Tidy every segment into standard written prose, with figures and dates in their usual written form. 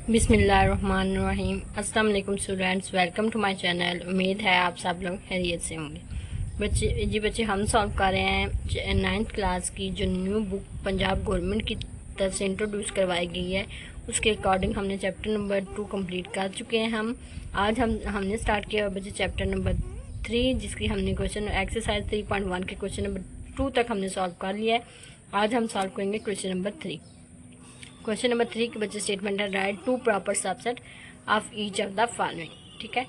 बिस्मिल्लाहिर्रहमानिर्रहीम। अस्सलाम वालेकुम students, welcome to my channel. उम्मीद है आप सब लोग खैरियत से होंगे। बच्चे हम सॉल्व कर रहे हैं 9th क्लास की जो न्यू बुक पंजाब गवर्नमेंट की तरफ से इंट्रोड्यूस करवाई गई है, उसके अकॉर्डिंग हमने चैप्टर नंबर 2 कंप्लीट कर चुके हैं। आज हमने स्टार्ट किया बच्चे चैप्टर नंबर 3, जिसकी हमने क्वेश्चन एक्सरसाइज 3.1 के क्वेश्चन नंबर 2 तक हमने सॉल्व कर लिया है। आज हम सॉल्व करेंगे क्वेश्चन नंबर 3। क्वेश्चन नंबर 3 के बच्चे स्टेटमेंट है write two proper subset of each of the following. ठीक है,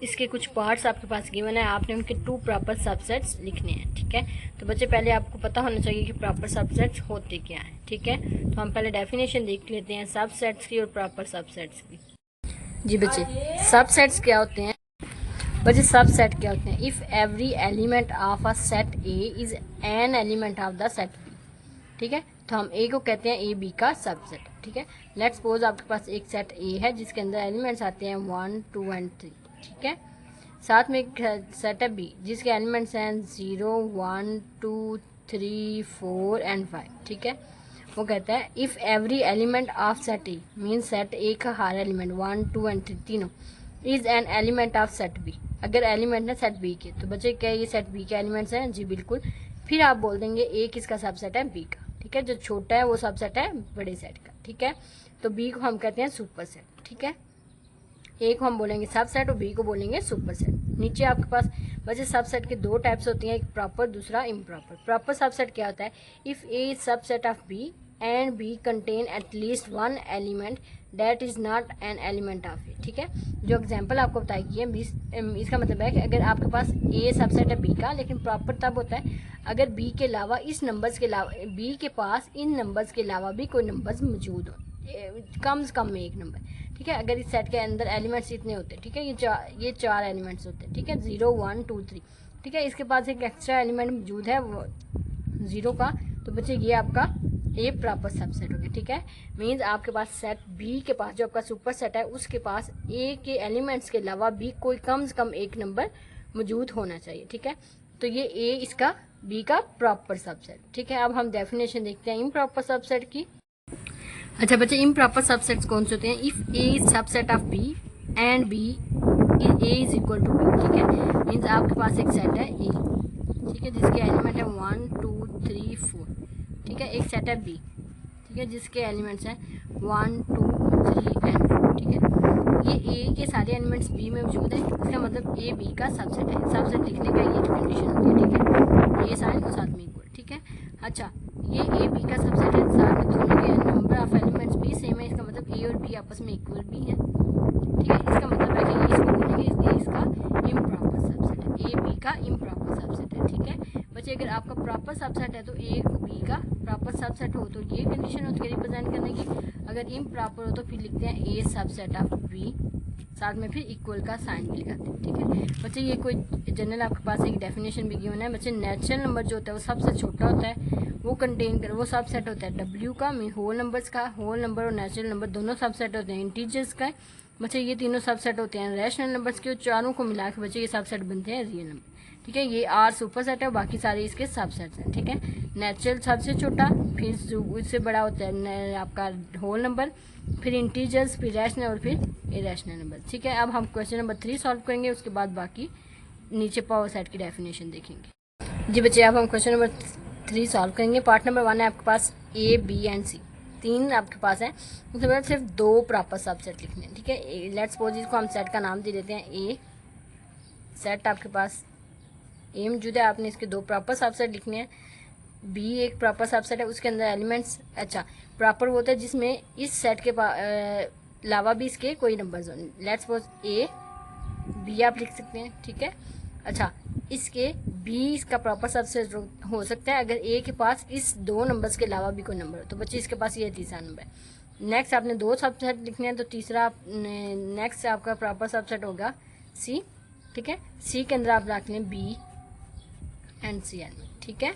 इसके कुछ पार्ट्स आपके पास गिवन है, आपने उनके 2 प्रॉपर सबसेट्स लिखने हैं। ठीक है, तो बच्चे पहले आपको पता होना चाहिए कि प्रॉपर सबसेट्स होते क्या हैं। ठीक है, तो हम पहले डेफिनेशन देख लेते हैं सबसेट्स की और प्रॉपर सबसेट्स की। जी बच्चे, सबसेट्स क्या होते हैं? बच्चे सबसेट क्या होते हैं? If every element of a set A is an element of the set B. ठीक है, तो हम ए को कहते हैं ए बी का सबसेट। ठीक है, लेट्स सपोज आपके पास एक सेट ए है जिसके अंदर एलिमेंट्स आते हैं 1, 2 एंड 3। ठीक है, साथ में एक सेट है बी जिसके एलिमेंट्स हैं 0, 1, 2, 3, 4 एंड 5। ठीक है, वो कहता है if every element of set A mean set A का हर एलिमेंट 1, 2 एंड 3 तीनों is an element of set B. अगर एलिमेंट है सेट बी के, तो बच्चे क्या ये सेट बी के एलिमेंट्स हैं? जी बिल्कुल। फिर आप बोल देंगे ए किसका सबसेट है? बी का। ठीक है, जो छोटा है वो सबसेट है बड़े सेट का। ठीक है, तो बी को हम कहते हैं सुपर सेट। ठीक है, ए को हम बोलेंगे सबसेट और बी को बोलेंगे सुपर सेट। नीचे आपके पास बच्चे सबसेट के 2 टाइप्स होती हैं, एक प्रॉपर दूसरा इम्प्रॉपर। प्रॉपर सबसेट क्या होता है? If A is subset of B and B contain at least 1 element that is not an element of A. ठीक है, जो एग्जांपल आपको बताई है इसका मतलब है कि अगर आपके पास ए सबसेट है बी का, लेकिन प्रॉपर तब होता है अगर बी के अलावा इस नंबर्स के अलावा बी के पास इन नंबर्स के अलावा भी कोई नंबर्स मौजूद हो, कम से कम में एक नंबर। ठीक है, अगर इस सेट के अंदर एलिमेंट्स इतने होते हैं, ठीक है, ये चार एलिमेंट्स होते हैं। ठीक है, 0, 1, 2, 3। ठीक है, इसके पास एक एक्स्ट्रा एलिमेंट मौजूद है वो 0 का, तो बच्चे ये आपका ए प्रॉपर सबसेट हो गया। ठीक है, मीन्स आपके पास सेट बी के पास जो आपका सुपर सेट है उसके पास ए के एलिमेंट्स के अलावा भी कोई कम से कम एक नंबर मौजूद होना चाहिए। ठीक है, तो ये ए इसका बी का प्रॉपर सबसेट। ठीक है, अब हम डेफिनेशन देखते हैं इम्प्रॉपर सबसेट की। अच्छा बच्चे, इम्प्रॉपर सबसेट्स कौन से होते हैं? If A is subset of B and B A is equal to B. ठीक है, मीन्स आपके पास एक सेट है ए, ठीक है, जिसके एलिमेंट है 1, 2, 3, 4। ठीक है, एक सेट है बी, ठीक है, जिसके एलिमेंट्स हैं 1, 2, 3 एंड 4। ठीक है, ये ए के सारे एलिमेंट्स बी में मौजूद है, इसका मतलब ए बी का सबसेट है। सबसेट लिखने का ये कंडीशन होती है। ठीक है, ये साइन और साथ में इक्वल। ठीक है, अच्छा ये ए बी का सबसेट है, साथ में दोनों के नंबर ऑफ एलिमेंट्स भी सेम है, इसका मतलब ए और बी आपस में इक्वल भी है। ठीक है, इसका मतलब है कि इसको बोलेंगे इसका इम्प्रॉपर सबसेट है, ए बी का इम्प्रॉपर सबसेट है। ठीक है बच्चे, अगर आपका प्रॉपर सबसेट है तो ए को बी का प्रॉपर सबसेट हो तो ये कंडीशन होती है रिप्रेजेंट करने की। अगर इम्प्रॉपर हो तो फिर लिखते हैं ए सबसेट ऑफ बी, साथ में फिर इक्वल का साइन भी लगाते हैं। ठीक है बच्चे, ये कोई जनरल आपके पास एक डेफिनेशन भी गिवन है। बच्चे, नेचुरल नंबर जो होता है वो सबसे छोटा होता है, वो कंटेन कर वो सबसेट होता है डब्ल्यू का, मीन होल नंबर्स का। होल नंबर और नेचुरल नंबर दोनों सबसेट होते हैं इंटीजर्स का। बच्चे, ये तीनों सबसेट होते हैं रैशनल नंबर्स के, चारों को मिला के बच्चे ये सबसेट बनते हैं रियल नंबर। ठीक है, ये आर सुपर सेट है, बाकी सारे इसके सबसेट्स हैं। ठीक है, नेचुरल सबसे छोटा, फिर इससे बड़ा होता है आपका होल नंबर, फिर इंटीजर्स, फिर रैशनल और फिर इरेशनल नंबर। ठीक है, अब हम क्वेश्चन नंबर 3 सॉल्व करेंगे, उसके बाद बाकी नीचे पावर सेट की डेफिनेशन देखेंगे। जी बच्चे, अब हम क्वेश्चन नंबर 3 सॉल्व करेंगे। पार्ट नंबर 1 है आपके पास ए बी एंड सी, 3 आपके पास है, उसके बाद सिर्फ 2 प्रॉपर सबसेट लिखने हैं। ठीक है, लेट्स सपोज इसको हम सेट का नाम दे देते हैं ए। सेट आपके पास ए मौजूद है, आपने इसके 2 प्रॉपर सबसेट लिखने हैं। बी एक प्रॉपर सबसेट है, उसके अंदर एलिमेंट्स अच्छा प्रॉपर होता है जिसमें इस सेट के अलावा भी इसके कोई नंबर्स हो। लेट्स सपोज ए बी आप लिख सकते हैं। ठीक है, अच्छा इसके बी इसका प्रॉपर सबसेट हो सकता है अगर ए के पास इस 2 नंबर्स के अलावा भी कोई नंबर हो, तो बच्चे इसके पास ये तीसरा नंबर है। नेक्स्ट आपने 2 सबसेट लिखने हैं, तो तीसरा नेक्स्ट आपका प्रॉपर सबसेट होगा सी। ठीक है, सी के अंदर आप रख लें बी एंड सी एन। ठीक है,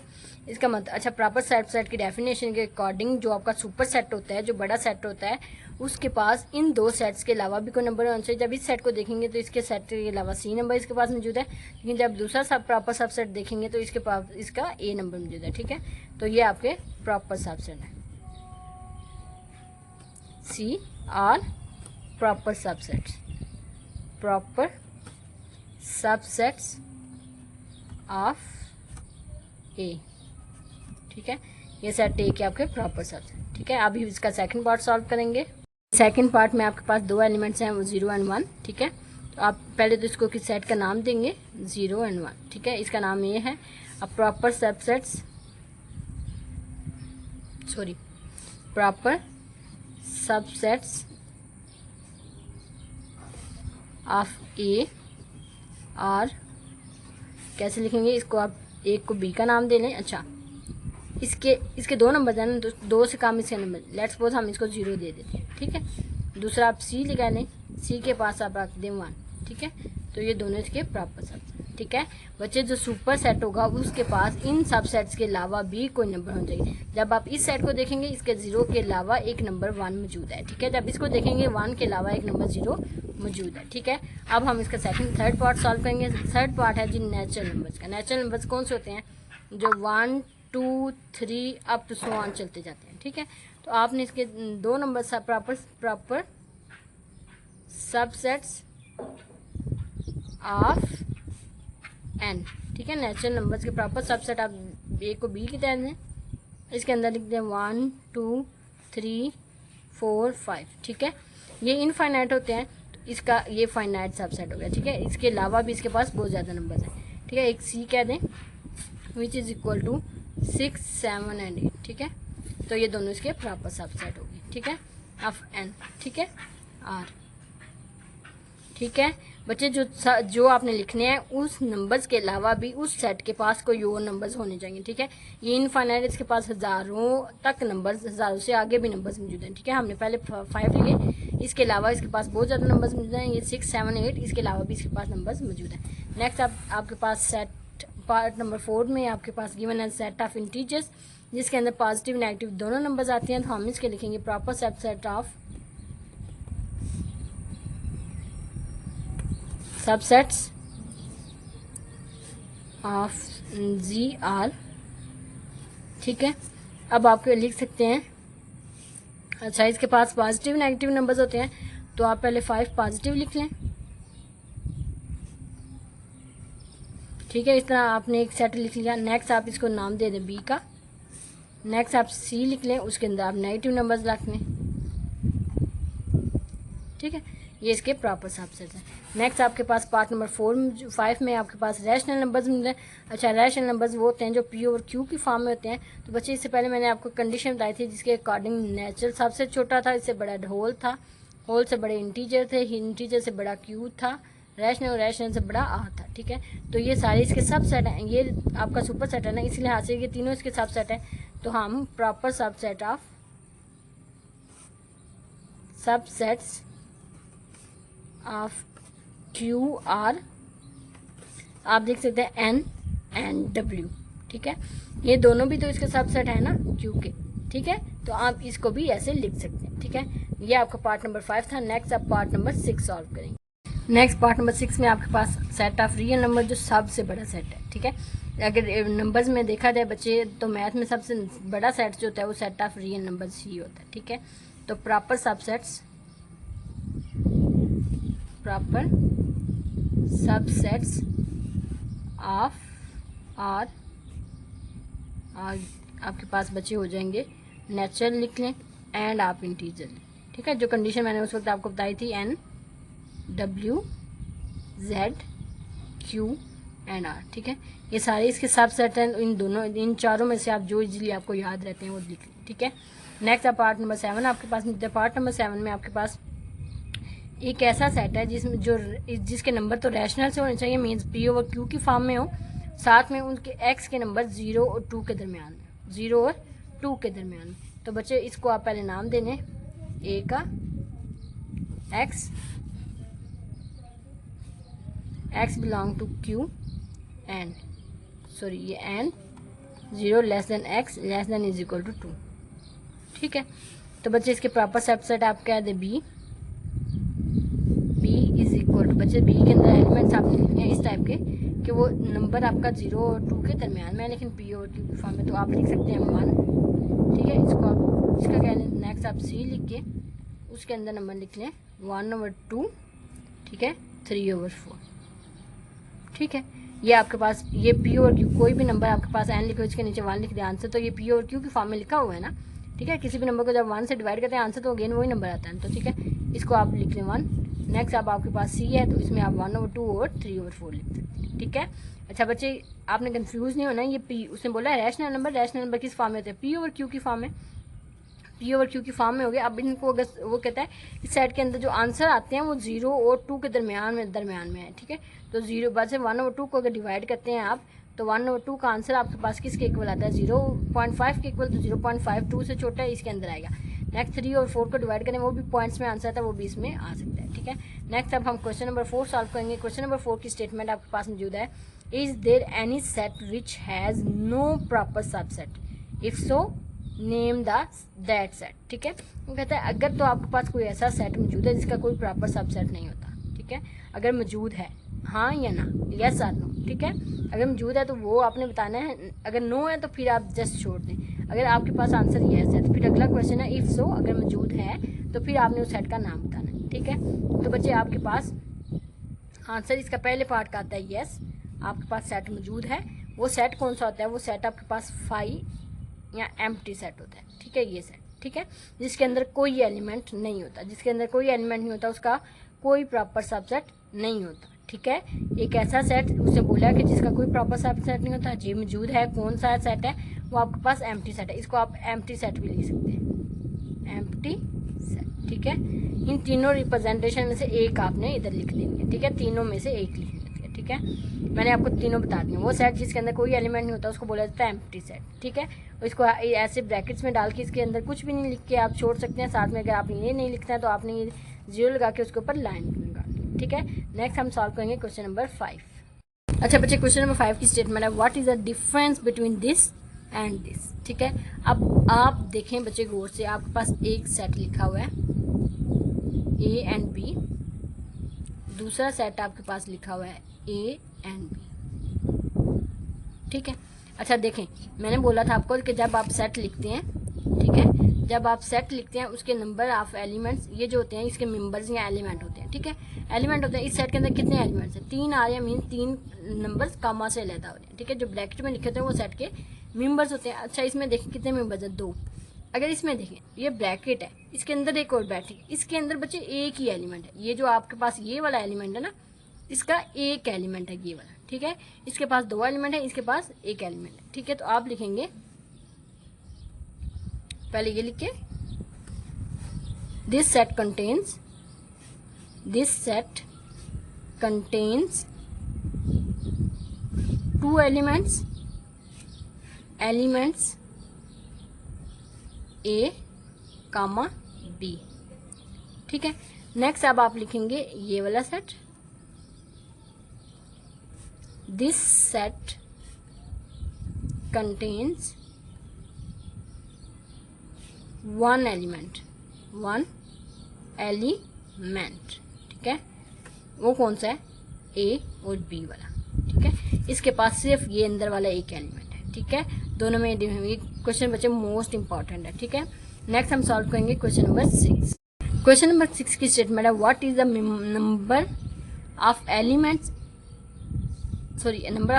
इसका मतलब अच्छा प्रॉपर सबसेट की डेफिनेशन के अकॉर्डिंग जो आपका सुपर सेट होता है, जो बड़ा सेट होता है, उसके पास इन 2 सेट्स के अलावा भी कोई नंबर होना चाहिए। जब इस सेट को देखेंगे तो इसके सेट के अलावा सी नंबर इसके पास मौजूद है, लेकिन जब दूसरा सब प्रॉपर सबसेट देखेंगे तो इसके पास इसका ए नंबर मौजूद है। ठीक है, तो ये आपके प्रॉपर सबसेट है सी और proper subsets, proper subsets of A. ठीक है, ये सेट ए के आपके प्रॉपर सबसेट। ठीक है, अभी इसका सेकंड पार्ट सॉल्व करेंगे। सेकंड पार्ट में आपके पास दो एलिमेंट्स हैं, वो 0 एंड 1। ठीक है, तो आप पहले तो इसको किस सेट का नाम देंगे, 0 एंड 1। ठीक है, इसका नाम ये है अब proper subsets, sorry proper subsets of A. और कैसे लिखेंगे इसको, आप एक को बी का नाम दे लें। अच्छा, इसके दो नंबर हैं, तो दो से काम इसके नंबर, लेट्स सपोज हम इसको 0 दे देते हैं। ठीक है, दूसरा आप सी लगा लें, सी के पास आप रख दें 1। ठीक है, तो ये दोनों इसके प्रॉपर सबसेट। ठीक है बच्चे, जो सुपर सेट होगा उसके पास इन सबसेट्स के अलावा भी कोई नंबर होना चाहिए। जब आप इस सेट को देखेंगे, इसके 0 के अलावा एक नंबर 1 मौजूद है। ठीक है, जब इसको देखेंगे 1 के अलावा एक नंबर 0 मौजूद है। ठीक है, अब हम इसका थर्ड पार्ट सॉल्व करेंगे। थर्ड पार्ट है जी नेचुरल नंबर्स का। नेचुरल नंबर्स कौन से होते हैं, जो 1 2 3 अप टू सो ऑन चलते जाते हैं। ठीक है, तो आपने इसके दो number proper subsets of N. ठीक है, नेचुरल नंबर्स के प्रॉपर सबसेट आप ए को बी की तरह दें, इसके अंदर लिख दें 1 2 3 4 5। ठीक है, ये इनफाइनाइट होते हैं, तो इसका ये फाइनाइट सबसेट हो गया। ठीक है, इसके अलावा भी इसके पास बहुत ज़्यादा नंबर्स हैं। ठीक है, एक सी कह दें which is equal to 6 7 and 8। ठीक है, तो ये दोनों इसके प्रॉपर सबसेट हो गए। ठीक है, ऑफ एन। ठीक है, आर। ठीक है बच्चे, जो आपने लिखने हैं उस नंबर्स के अलावा भी उस सेट के पास कोई और नंबर्स होने चाहिए। ठीक है, ये इनफाइनाइट, इसके पास हज़ारों तक नंबर्स, हज़ारों से आगे भी नंबर्स मौजूद हैं। ठीक है, हमने पहले 5 लिए, इसके अलावा इसके पास बहुत ज़्यादा नंबर्स मौजूद हैं। ये 6 7 8, इसके अलावा भी इसके पास नंबर्स मौजूद हैं। नेक्स्ट आपके पास सेट पार्ट नंबर 4 में आपके पास गिवन है सेट ऑफ इंटीजर्स, जिसके अंदर पॉजिटिव नेगेटिव दोनों नंबर्स आते हैं। तो हम इसके लिखेंगे proper subset of subsets of G R. ठीक है, अब आप लिख सकते हैं, अच्छा इसके पास पॉजिटिव नेगेटिव नंबर्स होते हैं, तो आप पहले 5 पॉजिटिव लिख लें। ठीक है, इस तरह आपने एक सेट लिख लिया। नेक्स्ट आप इसको नाम दे दें बी का। नेक्स्ट आप सी लिख लें, उसके अंदर आप नेगेटिव नंबर्स रख लें। ठीक है, ये इसके प्रॉपर सबसेट हैं। नेक्स्ट आपके पास पार्ट नंबर 5 में आपके पास रैशनल नंबर्स मिल रहे हैं। अच्छा, रैशनल नंबर्स वो होते हैं जो पी और क्यू की फॉर्म में होते हैं। तो बच्चे, इससे पहले मैंने आपको कंडीशन बताई थी, जिसके अकॉर्डिंग नेचुरल सबसे छोटा था, इससे बड़ा होल था, होल से बड़े इंटीजर थे, इंटीजर से बड़ा क्यू था, रैशनल से बड़ा आर था। ठीक है, तो ये सारे इसके सबसेट हैं। ये आपका सुपर सेट है ना, इस लिहाज से ये तीनों इसके सबसेट हैं। तो हम proper subset of subsets of Q R, आप देख सकते हैं एन एंड डब्ल्यू। ठीक है, ये दोनों भी तो इसके सबसेट है ना क्यू के। ठीक है, तो आप इसको भी ऐसे लिख सकते हैं। ठीक है, ये आपका पार्ट नंबर 5 था। नेक्स्ट आप पार्ट नंबर 6 सॉल्व करेंगे। नेक्स्ट पार्ट नंबर 6 में आपके पास सेट ऑफ रियल नंबर, जो सबसे बड़ा सेट है। ठीक है, अगर नंबर्स में देखा जाए बच्चे, तो मैथ में सबसे बड़ा सेट जो होता है वो सेट ऑफ रियल नंबर्स ही होता है। ठीक है, तो प्रॉपर सबसेट्स ऑफ आर आपके पास बच्चे हो जाएंगे नेचुरल लिख लें एंड आप इंटीजर लें। ठीक है, जो कंडीशन मैंने उस वक्त आपको बताई थी, N W Z Q and R. ठीक है, ये सारे इसके सबसेट हैं। इन चारों में से आप जो इजीली आपको याद रहते हैं वो लिख लें। ठीक है, नेक्स्ट आप पार्ट नंबर 7 आपके पास मिलता है। पार्ट नंबर 7 में आपके पास एक ऐसा सेट है जिसके नंबर तो रैशनल से होने चाहिए, मीन्स पी ओवर क्यू की फॉर्म में हो, साथ में उनके एक्स के नंबर 0 और 2 के दरमियान में, 0 और 2 के दरमियान में। तो बच्चे, इसको आप पहले नाम देने, ए का x belong to Q and sorry ये N 0 less than x less than is equal to 2। ठीक है, तो बच्चे इसके प्रॉपर सबसेट आप कह दे बी इज इक्वल टू, बच्चे बी के अंदर एलिमेंट्स आपने लिखने हैं इस टाइप के कि वो नंबर आपका 0 और 2 के दरमियान में है, लेकिन पी और क्यू की फॉर्म में, तो आप लिख सकते हैं 1। ठीक है, इसको आप इसका कह लें। नेक्स्ट आप सी लिख के उसके अंदर नंबर लिख लें 1/2, ठीक है, 3/4, ठीक है। ये आपके पास ये पी ओवर क्यू, कोई भी नंबर आपके पास एन लिखो, इसके नीचे 1 लिख दे आंसर, तो ये पी ओवर क्यू की फॉर्म में लिखा हुआ है ना, ठीक है। किसी भी नंबर को जब 1 से डिवाइड करते हैं आंसर तो अगेन वही नंबर आता है, तो ठीक है, इसको आप लिख लें 1। नेक्स्ट अब आपके पास सी है, तो इसमें आप 1/2 और 3/4 लिख सकते हैं, ठीक है। अच्छा बच्चे, आपने कंफ्यूज नहीं होना, ये पी उसने बोला है रैशनल नंबर, रैशनल नंबर किस फॉर्म में होते हैं, पी ओवर क्यू की फॉर्म में, पी ओवर क्यू की फॉर्म में हो गया। अब इनको अगर वो कहता है इस सेट के अंदर जो आंसर आते हैं वो 0 और 2 के दरमियान में है, ठीक है। तो 0 वैसे 1/2 को अगर डिवाइड करते हैं आप, तो 1/2 का आंसर आपके पास किसके इक्वल आता है, 0.5 के इक्वल, तो 0.52 से छोटा है, इसके अंदर आएगा। नेक्स्ट 3 और 4 को डिवाइड करें, वो भी पॉइंट्स में आंसर आता है, वो भी इसमें आ सकता है, ठीक है। नेक्स्ट अब हम क्वेश्चन नंबर 4 सॉल्व करेंगे। क्वेश्चन नंबर 4 की स्टेटमेंट आपके पास मौजूद है, is there any set which has no proper subset, if so name that set, ठीक है। वो कहता है अगर तो आपके पास कोई ऐसा सेट मौजूद है जिसका कोई प्रॉपर सबसेट नहीं होता, ठीक है। अगर मौजूद है, हाँ या ना, यस और नो, ठीक है। अगर मौजूद है तो वो आपने बताना है, अगर नो है तो फिर आप जस्ट छोड़ दें। अगर आपके पास आंसर यस है तो फिर अगला क्वेश्चन है इफ़ सो, अगर मौजूद है तो फिर आपने उस सेट का नाम बताना है, ठीक है। तो बच्चे आपके पास आंसर इसका पहले पार्ट का आता है यस, आपके पास सेट मौजूद है। वो सेट कौन सा होता है, वो सेट आपके पास 5 या एम्प्टी सेट होता है, ठीक है, ये सेट, ठीक है, जिसके अंदर कोई एलिमेंट नहीं होता, जिसके अंदर कोई एलिमेंट नहीं होता, उसका कोई प्रॉपर सबसेट नहीं होता, ठीक है। एक ऐसा सेट उसने बोला कि जिसका कोई प्रॉपर सबसेट नहीं होता, जी मौजूद है, कौन सा सेट है, वो आपके पास एम्प्टी सेट है, इसको आप एम्प्टी सेट भी लिख सकते हैं, एम्प्टी सेट, ठीक है। इन तीनों रिप्रेजेंटेशन में से एक आपने इधर लिख देंगे, ठीक है, तीनों में से एक लिख लेंगे, ठीक है। मैंने आपको तीनों बता दिए। वो सेट जिसके अंदर कोई एलिमेंट नहीं होता उसको बोला जाता है एम्प्टी सेट, ठीक है। और इसको ऐसे ब्रैकेट्स में डाल के इसके अंदर कुछ भी नहीं लिख के आप छोड़ सकते हैं। साथ में अगर आपने ये नहीं लिखना है तो आपने ये 0 लगा के उसके ऊपर लाइन लगा, ठीक है। नेक्स्ट हम सॉल्व करेंगे क्वेश्चन नंबर 5। अच्छा बच्चे, क्वेश्चन नंबर 5 की स्टेटमेंट है, what is the difference between this and this, ठीक है। अब आप देखें बच्चे गौर से, आपके पास एक सेट लिखा हुआ है ए एंड बी, दूसरा सेट आपके पास लिखा हुआ है ए एंड बी, ठीक है। अच्छा देखें, मैंने बोला था आपको कि जब आप सेट लिखते हैं, ठीक है, जब आप सेट लिखते हैं उसके नंबर ऑफ एलिमेंट्स, ये जो होते हैं इसके मेंबर्स या एलिमेंट होते हैं, ठीक है। एलिमेंट होते हैं, इस सेट के अंदर कितने एलिमेंट्स हैं, 3 आ रहे हैं, मीन 3 नंबर्स कामा से अलग हो रहे हैं, ठीक है। जो ब्रैकेट में लिखे होते हैं वो सेट के मेंबर्स होते हैं। अच्छा इसमें देखें कितने मेंबर्स हैं, 2। अगर इसमें देखें ये ब्रैकेट है, इसके अंदर एक और ब्रैकेट, इसके अंदर बच्चे एक ही एलिमेंट है, ये जो आपके पास ये वाला एलिमेंट है ना, इसका एक एलिमेंट है ये वाला, ठीक है। इसके पास 2 एलिमेंट है, इसके पास एक एलिमेंट है, ठीक है। तो आप लिखेंगे पहले ये लिख के, this set contains 2 elements A comma B, ठीक है। नेक्स्ट अब आप लिखेंगे ये वाला set, this set contains 1 element, ठीक है। वो कौन सा है, ए और बी वाला, ठीक है। इसके पास सिर्फ ये अंदर वाला एक एलिमेंट है, ठीक है। दोनों में ये क्वेश्चन बच्चे मोस्ट इंपॉर्टेंट है, ठीक है। नेक्स्ट हम सॉल्व करेंगे क्वेश्चन नंबर 6। क्वेश्चन नंबर 6 की स्टेटमेंट है, what is the number of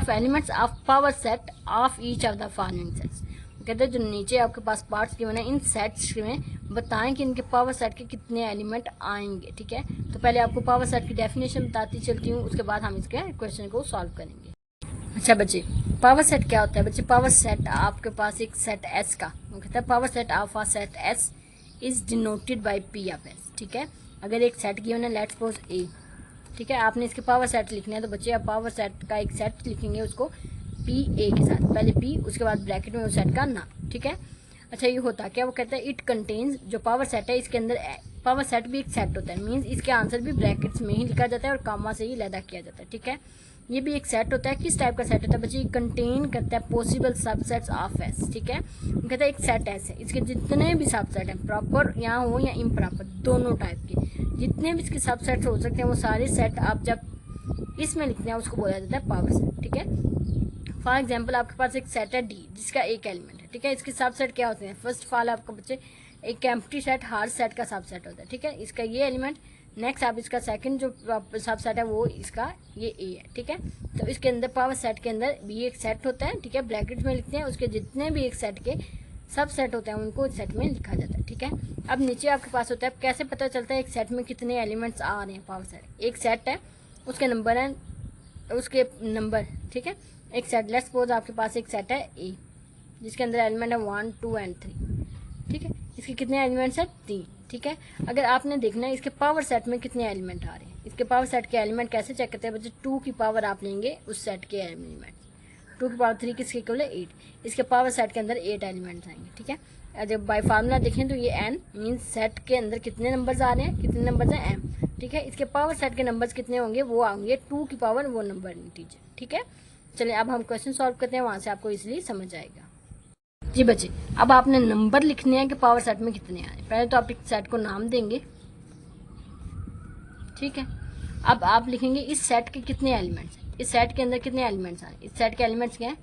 elements of power set of each of the following sets. कहते हैं जो नीचे आपके पास पार्ट्स गिवन है, इन सेट्स में बताएं कि इनके पावर सेट के कितने एलिमेंट आएंगे, ठीक है। तो पहले आपको पावर सेट की डेफिनेशन बताती चलती हूँ, उसके बाद हम इसके क्वेश्चन को सॉल्व करेंगे। अच्छा बच्चे, पावर सेट क्या होता है बच्चे, पावर सेट आपके पास एक सेट एस का, वो कहता है power set of a set S is denoted by P of S, ठीक है। अगर एक सेट गिवन है, लेट्स सपोज ए, ठीक है, आपने इसके पावर सेट लिखने हैं, तो बच्चे आप पावर सेट का एक सेट लिखेंगे, उसको पी ए के साथ, पहले पी उसके बाद ब्रैकेट में उस सेट का नाम, ठीक है। अच्छा ये होता क्या, वो कहता है इट कंटेन्स, जो पावर सेट है इसके अंदर, पावर सेट भी एक सेट होता है, मीन्स इसके आंसर भी ब्रैकेट्स में ही लिखा जाता है और कामा से ही लैदा किया जाता है, ठीक है। ये भी एक सेट होता है, किस टाइप का सेट होता है बच्चे, कंटेन करता है पॉसिबल सबसेट्स ऑफ एस, ठीक है। वो कहता है एक सेट एस है, इसके जितने भी सबसेट हैं, प्रॉपर यहाँ हो या इम्प्रॉपर, दोनों टाइप के जितने भी इसके सबसेट्स हो सकते हैं, वो सारे सेट आप जब इसमें लिखते हैं उसको बोला जाता है पावर सेट, ठीक है। फॉर एग्जाम्पल आपके पास एक सेट है डी जिसका एक एलिमेंट है, ठीक है। इसके सबसेट क्या होते हैं, फर्स्ट ऑफ ऑल आपका बच्चे एक एम्प्टी सेट हर सेट का सब सेट होता है, ठीक है, इसका ये एलिमेंट। नेक्स्ट आप इसका सेकंड जो सब सेट है वो इसका ये ए है, ठीक है। तो इसके अंदर पावर सेट के अंदर भी एक सेट होता है, ठीक है, ब्रैकेट में लिखते हैं, उसके जितने भी एक सेट के सब सेट होते हैं उनको सेट में लिखा जाता है, ठीक है। अब नीचे आपके पास होता है कैसे पता चलता है एक सेट में कितने एलिमेंट्स आ रहे हैं। पावर सेट एक सेट है, उसके नंबर है, उसके नंबर, ठीक है। एक सेट, लेट्स सपोज आपके पास एक सेट है ए जिसके अंदर एलिमेंट है 1 2 एंड 3, ठीक है। इसके कितने एलिमेंट्स हैं 3, ठीक है। अगर आपने देखना है इसके पावर सेट में कितने एलिमेंट आ रहे हैं, इसके पावर सेट के एलिमेंट कैसे चेक करते हैं बच्चे, 2 की पावर आप लेंगे उस सेट के एलिमेंट, 2 की पावर 3 किसके इक्वल है 8, इसके पावर सेट के अंदर 8 एलिमेंट्स आएंगे, ठीक है। जब बाय फार्मूला देखें तो ये n मीन्स सेट के अंदर कितने नंबर्स आ रहे हैं, कितने नंबर्स हैं m, ठीक है। इसके पावर सेट के नंबर्स कितने होंगे, वो आएंगे 2 की पावर वो नंबर इंटीजर, ठीक है। चलिए अब हम क्वेश्चन सॉल्व करते हैं, वहाँ से आपको इजीली समझ आएगा। जी बच्चे, अब आपने नंबर लिखने हैं कि पावर सेट में कितने आ रहे हैं। पहले तो आप एक सेट को नाम देंगे, ठीक है। अब आप लिखेंगे इस सेट के कितने एलिमेंट्स हैं, इस सेट के अंदर कितने एलिमेंट्स आ रहे हैं। इस सेट के एलिमेंट्स क्या है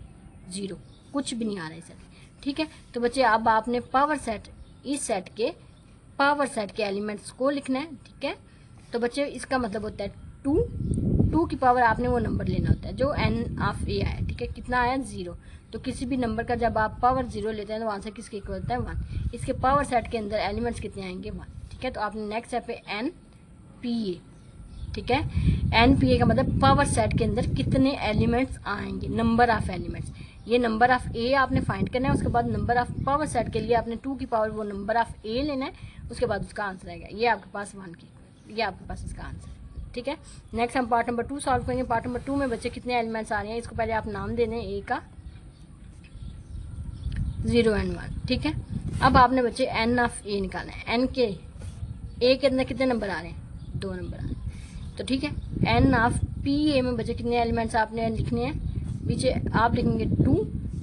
0, कुछ भी नहीं आ रहा है सेट, ठीक है। तो बच्चे अब आपने पावर सेट, इस सेट के पावर सेट के एलिमेंट्स को लिखना है, ठीक है। तो बच्चे इसका मतलब होता है 2 की पावर आपने वो नंबर लेना होता है जो n ऑफ a आया, ठीक है। कितना आया 0, तो किसी भी नंबर का जब आप पावर 0 लेते हैं तो वहाँ से किसके इक्वल होता है 1। इसके पावर सेट के अंदर एलिमेंट्स कितने आएंगे 1, ठीक है। तो आपने नेक्स्ट स्टेप पे NPA, ठीक है। NPA का मतलब पावर सेट के अंदर कितने एलिमेंट्स आएंगे, नंबर ऑफ एलिमेंट्स। ये नंबर ऑफ ए आपने फाइंड करना है, उसके बाद नंबर ऑफ पावर सेट के लिए आपने 2 की पावर वो नंबर ऑफ ए लेना है, उसके बाद उसका आंसर आएगा। ये आपके पास 1 की, ये आपके पास इसका आंसर, ठीक है। नेक्स्ट हम पार्ट नंबर 2 सॉल्व करेंगे। पार्ट नंबर 2 में बच्चे कितने एलिमेंट्स आ रहे हैं, इसको पहले आप नाम दे दें ए का 0 and 1, ठीक है। अब आपने बच्चे n ऑफ ए निकालना है, n के ए के अंदर कितने नंबर आ रहे हैं 2 नंबर आ रहे हैं, तो ठीक है। n ऑफ पी ए में बच्चे कितने एलिमेंट्स आपने लिखने हैं, पीछे आप लिखेंगे 2,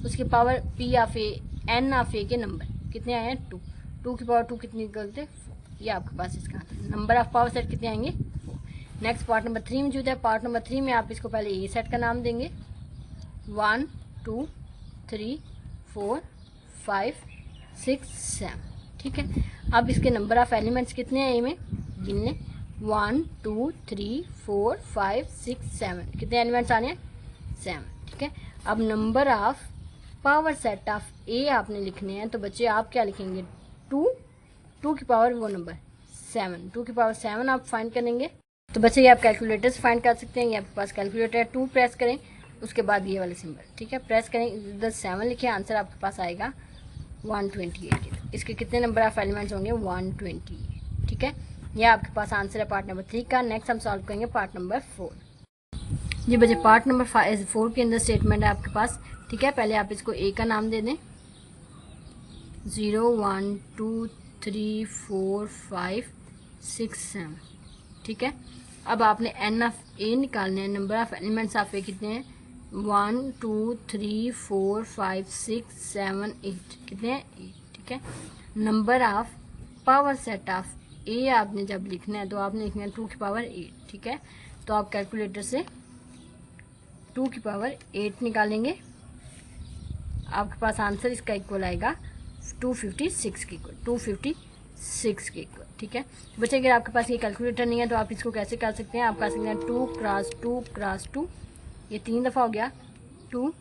उसके power p of A, n of A के नंबर कितने आए हैं 2 की पावर 2 कितनी निकलते 4, ये आपके पास इसका नंबर ऑफ पावर सेट कितने आएंगे 4। नेक्स्ट पार्ट नंबर 3 मौजूद है। पार्ट नंबर 3 में आप इसको पहले ए सेट का नाम देंगे 1 2 3 4 5 6 7, ठीक है। अब इसके नंबर ऑफ एलिमेंट्स कितने हैं ए में, गिन लें 1 2 3 4 5 6 7, कितने एलिमेंट्स आने हैं 7, ठीक है। अब number of power set of A आपने लिखने हैं, तो बच्चे आप क्या लिखेंगे 2 की पावर वो नंबर 7, 2 की पावर 7 आप फाइंड करेंगे। तो बच्चे ये आप कैलकुलेटर से फाइंड कर सकते हैं, ये आपके पास कैलकुलेटर है, 2 प्रेस करें, उसके बाद ये वाला सिंबल, ठीक है, प्रेस करें, इधर 7 लिखे, आंसर आपके पास आएगा 128। इसके कितने नंबर ऑफ एलिमेंट्स होंगे 128, ठीक है। ये आपके पास आंसर है पार्ट नंबर 3 का। नेक्स्ट हम सॉल्व करेंगे पार्ट नंबर 4। जी बच्चे, पार्ट नंबर 4 के अंदर स्टेटमेंट है आपके पास, ठीक है। पहले आप इसको ए का नाम दे दें 0 1 2 3 4 5 6 7, ठीक है। अब आपने n ऑफ ए निकालने हैं, नंबर ऑफ एलिमेंट्स ऑफ ए कितने हैं 1 2 3 4 5 6 7 8, कितने हैं 8, ठीक है। Number of power set of A आपने जब लिखना है तो आपने लिखना है 2 की पावर 8, ठीक है। तो आप कैलकुलेटर से 2 की पावर 8 निकालेंगे, आपके पास आंसर इसका इक्वल आएगा 256 के इक्वल, 256 के इक्वल, ठीक है। बच्चे अगर आपके पास ये कैलकुलेटर नहीं है तो आप इसको कैसे कर सकते हैं, आप कर सकते हैं 2 क्रॉस 2 क्रॉस 2, ये 3 दफ़ा हो गया, क्रॉस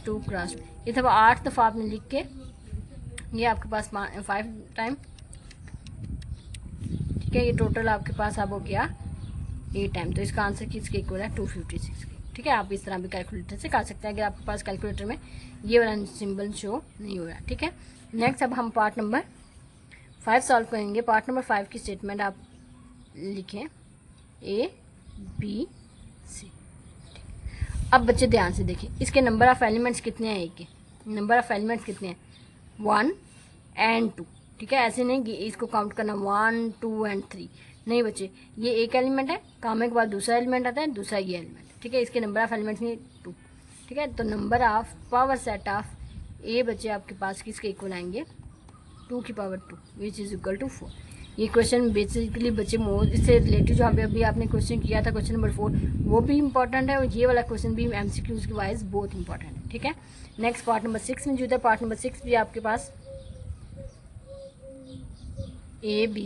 2 क्रॉस 2, ये दफ़ा 8 दफ़ा आपने लिख के, ये आपके पास 5 टाइम, ठीक है। ये टोटल आपके पास अब हो गया 8 टाइम, तो इसका आंसर किसके इक्वल है 256 के, ठीक है। आप इस तरह भी कैलकुलेटर से कर सकते हैं अगर आपके पास कैलकुलेटर में ये वाला सिंबल शो नहीं हो रहा, ठीक है। नेक्स्ट अब हम पार्ट नंबर 5 सॉल्व करेंगे। पार्ट नंबर 5 की स्टेटमेंट आप लिखें A B C। अब बच्चे ध्यान से देखें, इसके नंबर ऑफ एलिमेंट्स कितने हैं, ए के नंबर ऑफ एलिमेंट्स कितने हैं 1 and 2, ठीक है। ऐसे नहीं कि इसको काउंट करना 1 2 and 3, नहीं बच्चे, ये एक एलिमेंट है, कामे के बाद दूसरा एलिमेंट आता है, दूसरा ये एलिमेंट, ठीक है। इसके नंबर ऑफ एलिमेंट्स नहीं 2, ठीक है। तो number of power set of A बच्चे आपके पास किसके इक्वल आएंगे 2 की power 2 which is equal to 4। ये क्वेश्चन बेसिकली बच्चे इससे रिलेटेड जो अभी आपने क्वेश्चन किया था क्वेश्चन नंबर 4, वो भी इंपॉर्टेंट है, और ये वाला क्वेश्चन भी MCQs की वाइज बहुत इंपॉर्टेंट है, ठीक है। नेक्स्ट पार्ट नंबर 6 में जो है, पार्ट नंबर 6 भी आपके पास AB,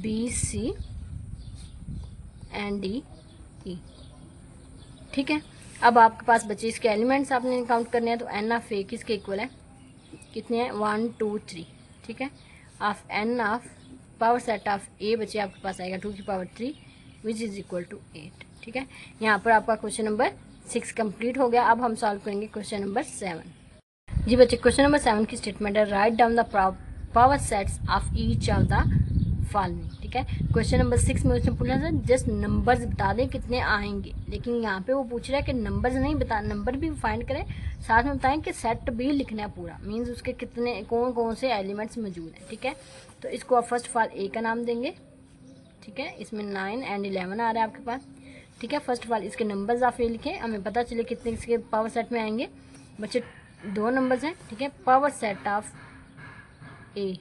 BC एंड DE। ठीक है, अब आपके पास बचे इसके एलिमेंट्स आपने काउंट करने हैं। तो n ऑफ A किसके इक्वल है, कितने हैं, 1 2 3। ठीक है, of n of power set of A बचे आपके पास आएगा 2 की power 3 which is equal to 8। ठीक है, यहाँ पर आपका क्वेश्चन नंबर 6 कंप्लीट हो गया। अब हम सॉल्व करेंगे क्वेश्चन नंबर 7। जी बच्चे, क्वेश्चन नंबर 7 की स्टेटमेंट है, write down the power sets of each of the following. ठीक है, क्वेश्चन नंबर 6 में उसने पूछा था जस्ट नंबर्स बता दें कितने आएंगे, लेकिन यहाँ पे वो पूछ रहा है कि नंबर्स नहीं बता, नंबर भी फाइंड करें, साथ में बताएं कि सेट भी लिखना है पूरा, मीन्स उसके कितने कौन कौन से एलिमेंट्स मौजूद हैं। ठीक है, तो इसको आप फर्स्ट ऑफ ऑल ए का नाम देंगे। ठीक है, इसमें 9 एंड 11 आ रहा है आपके पास। ठीक है, फर्स्ट ऑफ ऑल इसके नंबर्स आप ये लिखें, हमें पता चले कितने इसके पावर सेट में आएंगे। बच्चे 2 नंबर्स हैं। ठीक है, पावर सेट ऑफ ए।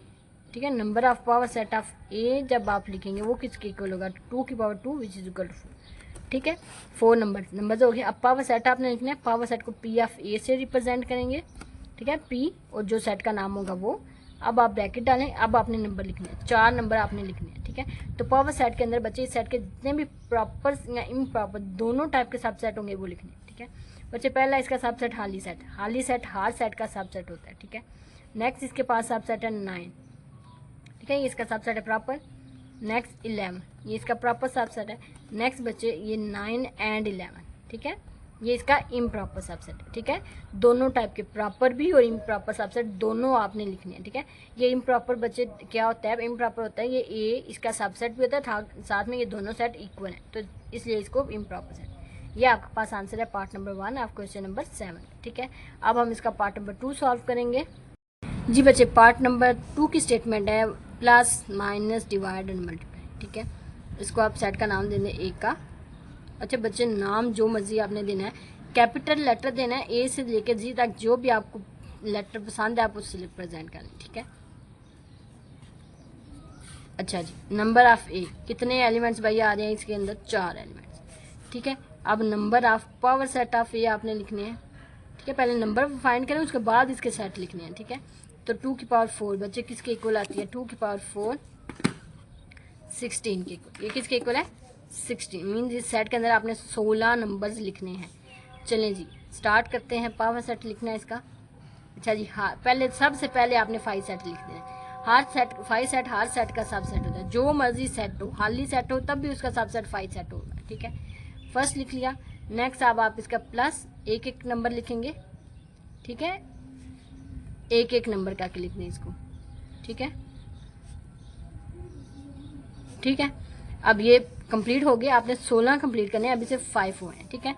ठीक है, number of power set of A जब आप लिखेंगे वो किसके इक्वल होगा, 2 की power 2 which is equal to 4। ठीक है, 4 नंबर हो गए। अब पावर सेट आपने लिखना है, पावर सेट को पी ऑफ ए से रिप्रेजेंट करेंगे। ठीक है, पी और जो सेट का नाम होगा वो। अब आप ब्रैकेट डालें, अब आपने नंबर लिखने हैं, 4 नंबर आपने लिखने हैं। ठीक है, तो पावर सेट के अंदर बच्चे इस सेट के जितने भी प्रॉपर या इम्प्रॉपर दोनों टाइप के सबसेट होंगे वो लिखने हैं। ठीक है बच्चे, पहला इसका सबसेट हार्ली सेट हर सेट का सबसेट होता है। ठीक है, नेक्स्ट इसके पास सबसेट है 9। ठीक है, ये इसका सबसेट है प्रॉपर। नेक्स्ट 11, ये इसका प्रॉपर सबसेट है। नेक्स्ट बच्चे ये 9 एंड 11। ठीक है, ये इसका इम्प्रॉपर सबसेट है। ठीक है, दोनों टाइप के प्रॉपर भी और इम्प्रॉपर सबसेट दोनों आपने लिखने हैं। ठीक है, ये इम्प्रॉपर बच्चे क्या होता है, इम्प्रॉपर होता है ये ए इसका सबसेट भी होता है, साथ में ये दोनों सेट इक्वल हैं, तो इसलिए इसको इम्प्रॉपर सेट। ये आपके पास आंसर है part number 1 of question number 7। ठीक है, अब हम इसका पार्ट नंबर 2 सॉल्व करेंगे। जी बच्चे, पार्ट नंबर 2 की स्टेटमेंट है plus minus divide and multiply. ठीक है, इसको आप सेट का नाम दे दें ए का। अच्छा बच्चे, नाम जो मर्जी आपने देना है, कैपिटल लेटर देना है, ए से लेकर जी तक जो भी आपको लेटर पसंद है आप उससे रिप्रेजेंट करें। ठीक है, अच्छा जी, नंबर ऑफ ए, कितने एलिमेंट्स भैया आ रहे हैं इसके अंदर, 4 एलिमेंट्स। ठीक है, अब number of power set of A आपने लिखने हैं। ठीक है, पहले नंबर फाइंड करें उसके बाद इसके सेट लिखने हैं। ठीक है, तो 2 की पावर 4 बच्चे किसके इक्वल आती है, 2 की पावर 4 16 के इक्वल। ये किसके इक्वल है, 16। मीन्स इस सेट के अंदर आपने 16 नंबर्स लिखने हैं। चलें जी, स्टार्ट करते हैं, पावर सेट लिखना है इसका। अच्छा जी, हाँ, पहले सबसे पहले आपने 5 सेट लिखने हैं। हर सेट 5 सेट हर सेट का सब सेट होता है, जो मर्जी सेट हो, हाली सेट हो तब भी उसका सब सेट 5 सेट होगा। ठीक है, फर्स्ट लिख लिया। नेक्स्ट अब आप इसका प्लस एक एक नंबर लिखेंगे। ठीक है, एक एक नंबर करके लिखने इसको। ठीक है, ठीक है, अब ये कंप्लीट हो गया, आपने 16 कंप्लीट करने हैं, अभी सिर्फ 5 हुए हैं। ठीक है,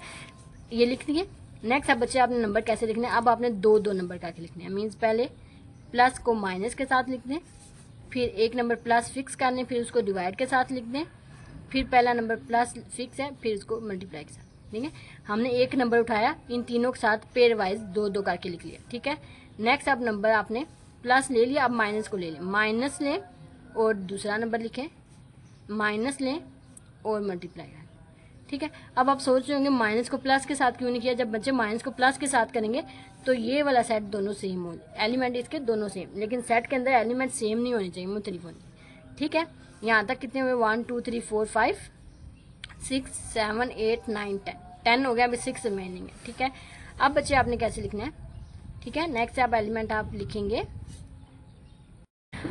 ये लिख दिए। नेक्स्ट अब बच्चे आपने नंबर कैसे लिखने हैं, अब आपने 2 नंबर करके लिखने हैं। मीन्स पहले प्लस को माइनस के साथ लिख दें, फिर एक नंबर प्लस फिक्स करने, फिर उसको डिवाइड के साथ लिख दें, फिर पहला नंबर प्लस फिक्स है, फिर उसको मल्टीप्लाई के साथ। ठीक है, हमने एक नंबर उठाया, इन तीनों के साथ पेयर वाइज 2 करके लिख लिया। ठीक है, नेक्स्ट अब नंबर आपने प्लस ले लिया, अब माइनस को ले लें, माइनस लें और दूसरा नंबर लिखें, माइनस लें और मल्टीप्लाई करें। ठीक है, अब आप सोच रहे होंगे माइनस को प्लस के साथ क्यों नहीं किया। जब बच्चे माइनस को प्लस के साथ करेंगे तो ये वाला सेट दोनों सेम हो, एलिमेंट इसके दोनों सेम, लेकिन सेट के अंदर एलिमेंट सेम नहीं होने चाहिए, मुख्तलिफ होने। ठीक है, यहाँ तक कितने हुए, 1 2 3 4 5 6 7 8 9 10 हो गया, अभी 6 रिमेनिंग है। ठीक है, अब बच्चे आपने कैसे लिखना है। ठीक है, नेक्स्ट आप एलिमेंट आप लिखेंगे।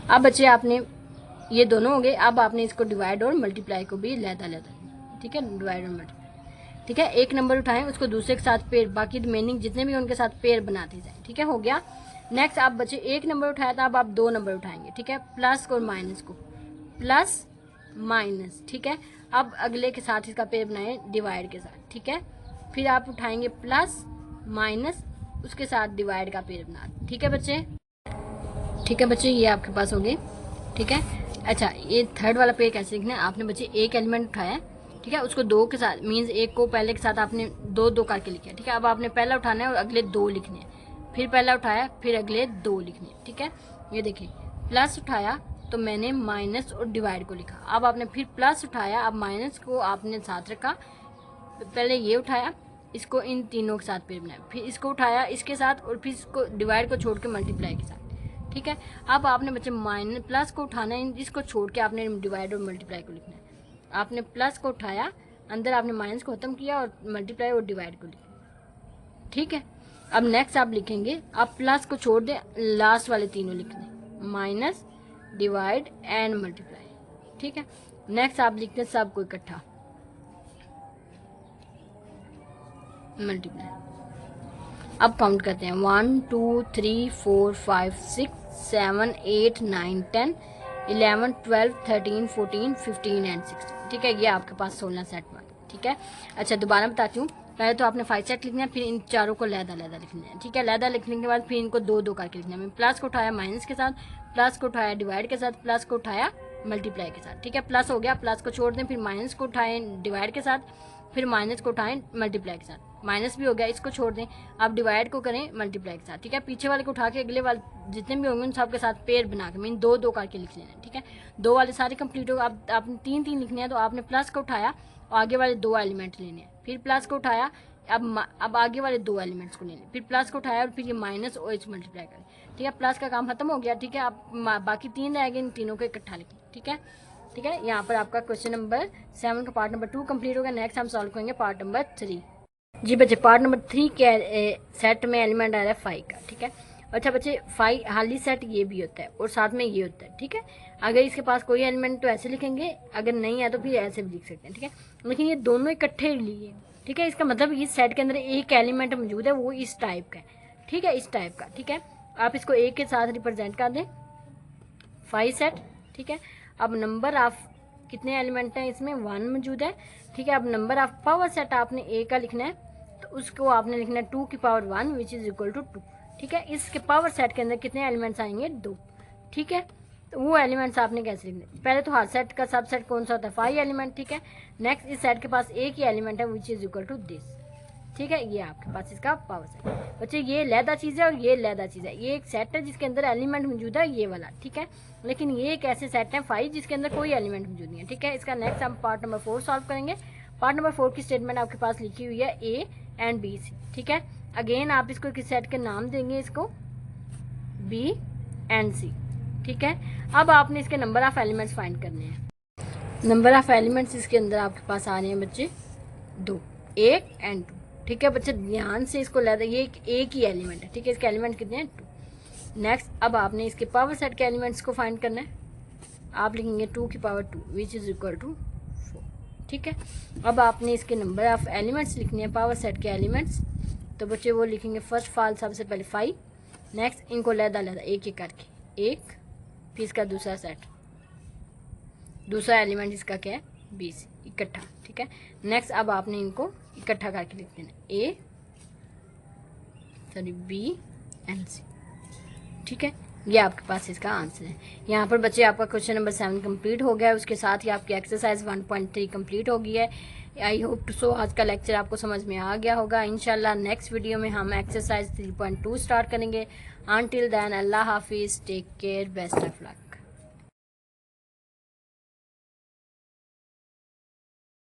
अब बच्चे आपने ये दोनों हो गए, अब आपने इसको डिवाइड और मल्टीप्लाई को भी लहदा। ठीक है, डिवाइड और मल्टीप्लाई। ठीक है, एक नंबर उठाएं, उसको दूसरे के साथ पेयर, बाकी रिमेनिंग जितने भी उनके साथ पेयर बनाते जाए। ठीक है, हो गया। नेक्स्ट आप बच्चे एक नंबर उठाया था, अब आप 2 नंबर उठाएंगे। ठीक है, प्लस और माइनस को, प्लस माइनस। ठीक है, अब अगले के साथ इसका पेयर बनाएं डिवाइड के साथ। ठीक है, फिर आप उठाएंगे प्लस माइनस, उसके साथ डिवाइड का पेयर बना। ठीक है बच्चे, ठीक है बच्चे, ये आपके पास हो गए। ठीक है, अच्छा, ये थर्ड वाला पेयर कैसे लिखना है, आपने बच्चे एक एलिमेंट उठाया। ठीक है, उसको 2 के साथ, मीन्स एक को पहले के साथ आपने 2 करके लिखा। ठीक है, अब आपने पहला उठाना है और अगले 2 लिखने हैं, फिर पहला उठाया, फिर अगले 2 लिखने हैं। ठीक है, ये देखिए, प्लस उठाया तो मैंने माइनस और डिवाइड को लिखा, अब आपने फिर प्लस उठाया, अब माइनस को आपने साथ रखा, पहले ये उठाया, इसको इन तीनों के साथ पेयर बनाया, फिर इसको उठाया इसके साथ और फिर इसको डिवाइड को छोड़ के मल्टीप्लाई के साथ। ठीक है। अब आपने बच्चे माइनस प्लस को उठाना है, इसको छोड़ के आपने डिवाइड और मल्टीप्लाई को लिखना है। आपने प्लस को उठाया, अंदर आपने माइनस को खत्म किया और मल्टीप्लाई और डिवाइड को लिखा, ठीक है। अब नेक्स्ट आप लिखेंगे, आप प्लस को छोड़ दें, लास्ट वाले तीनों लिखने, माइनस, डिवाइड एंड मल्टीप्लाई, ठीक है। नेक्स्ट आप लिखते हैं सबको इकट्ठा, मल्टीप्लाई। अब काउंट करते हैं 1 2 3 4 5 6 7 8 9 10 11 12 13 14 15 एंड 16, ठीक है। ये आपके पास 16 सेट बन, ठीक है। अच्छा दोबारा बताती हूँ, पहले तो आपने 5 सेट लिखना है, फिर इन चारों को लहदा लहदा लिखना है, ठीक है। लहदा लिखने के बाद फिर इनको 2 2 करके लिखना है। मैंने प्लस को उठाया माइनस के साथ, प्लस को उठाया डिवाइड के साथ, प्लस को उठाया मल्टीप्लाई के साथ, ठीक है। प्लस हो गया, प्लस को छोड़ दें, फिर माइनस को उठाएं डिवाइड के साथ, फिर माइनस को उठाएं मल्टीप्लाई के साथ, माइनस भी हो गया, इसको छोड़ दें, आप डिवाइड को करें मल्टीप्लाई के साथ, ठीक है। पीछे वाले को उठा के अगले वाले जितने भी होंगे उन सब के साथ पेयर बना के मीन 2 2 करके लिख लेना, ठीक है। 2 वाले सारे कंप्लीट हो, अब आपने 3 3 लिखने हैं, तो आपने प्लस को उठाया और आगे वाले 2 एलिमेंट लेने हैं, फिर प्लस को उठाया, अब आगे वाले 2 एलिमेंट्स को ले लें, फिर प्लस को उठाया और फिर ये माइनस और इस मल्टीप्लाई करें, ठीक है। प्लस का काम खत्म हो गया, ठीक है। आप बाकी 3 रह गए, इन तीनों को इकट्ठा लिखें, ठीक है। ठीक है, यहाँ पर आपका क्वेश्चन नंबर 7 का पार्ट नंबर 2 कंप्लीट हो गया। नेक्स्ट हम सॉल्व करेंगे पार्ट नंबर 3। जी बच्चे, पार्ट नंबर 3 के सेट में एलिमेंट आ रहा है 5 का, ठीक है। अच्छा बच्चे, 5 हाली सेट ये भी होता है और साथ में ये होता है, ठीक है। अगर इसके पास कोई एलिमेंट तो ऐसे लिखेंगे, अगर नहीं है तो फिर ऐसे भी लिख सकते हैं, ठीक है। लेकिन ये दोनों इकट्ठे लिए, ठीक है। इसका मतलब इस सेट के अंदर एक एलिमेंट मौजूद है, वो इस टाइप का है, ठीक है, इस टाइप का, ठीक है। आप इसको एक के साथ रिप्रेजेंट कर दें, 5 सेट, ठीक है। अब नंबर ऑफ कितने एलिमेंट हैं इसमें, 1 मौजूद है, ठीक है। अब नंबर ऑफ पावर सेट आपने ए का लिखना है, तो उसको आपने लिखना है 2 की power 1 which is equal to 2, ठीक है। इसके पावर सेट के अंदर कितने एलिमेंट्स आएंगे, 2, ठीक है। तो वो एलिमेंट्स आपने कैसे लिखने, पहले तो हर सेट का सब सेट कौन सा होता है, 5 एलिमेंट, ठीक है। नेक्स्ट इस सेट के पास एक ही एलिमेंट है which is equal to this, ठीक है। ये आपके पास इसका पावर सेट। बच्चे ये लहदा चीज़ है और ये लहदा चीज़ है, ये एक सेट है जिसके अंदर एलिमेंट मौजूद है, ये वाला, ठीक है। लेकिन ये एक ऐसे सेट है 5 जिसके अंदर कोई एलिमेंट मौजूद नहीं है, ठीक है। इसका नेक्स्ट हम पार्ट नंबर 4 सॉल्व करेंगे। पार्ट नंबर 4 की स्टेटमेंट आपके पास लिखी हुई है ए एंड बी सी, ठीक है। अगेन आप इसको किस सेट के नाम देंगे, इसको बी एंड सी, ठीक है। अब आपने इसके नंबर ऑफ एलिमेंट्स फाइंड करने हैं। नंबर ऑफ एलिमेंट्स इसके अंदर आपके पास आ रहे हैं बच्चे 2, 1 एंड 2, ठीक है। बच्चे ध्यान से इसको ले, ये एक ही एलिमेंट है, ठीक है। इसके एलिमेंट कितने हैं, 2। नेक्स्ट अब आपने इसके पावर सेट के एलिमेंट्स को फाइंड करना है। आप लिखेंगे 2 की power 2 which is equal to 4, ठीक है। अब आपने इसके नंबर ऑफ एलिमेंट्स लिखने हैं, पावर सेट के एलिमेंट्स, तो बच्चे वो लिखेंगे फर्स्ट ऑफ ऑल सबसे पहले 5। नेक्स्ट इनको लहदा लहदा एक एक करके, एक, फिर इसका दूसरा सेट, दूसरा एलिमेंट इसका क्या है, बी सी, इकट्ठा, ठीक है। नेक्स्ट अब आपने इनको इकट्ठा करके लिख देना, ए सॉरी बी एंड सी, ठीक है। ये आपके पास इसका आंसर है। यहाँ पर बच्चे आपका क्वेश्चन नंबर 7 कंप्लीट हो गया है, उसके साथ ही आपकी एक्सरसाइज 1.3 कंप्लीट हो गई है। आई होप टू सो आज का लेक्चर आपको समझ में आ गया होगा। इंशाल्लाह नेक्स्ट वीडियो में हम एक्सरसाइज 3.2 स्टार्ट करेंगे। अनटिल देन अल्लाह हाफिज़, take care, best of luck.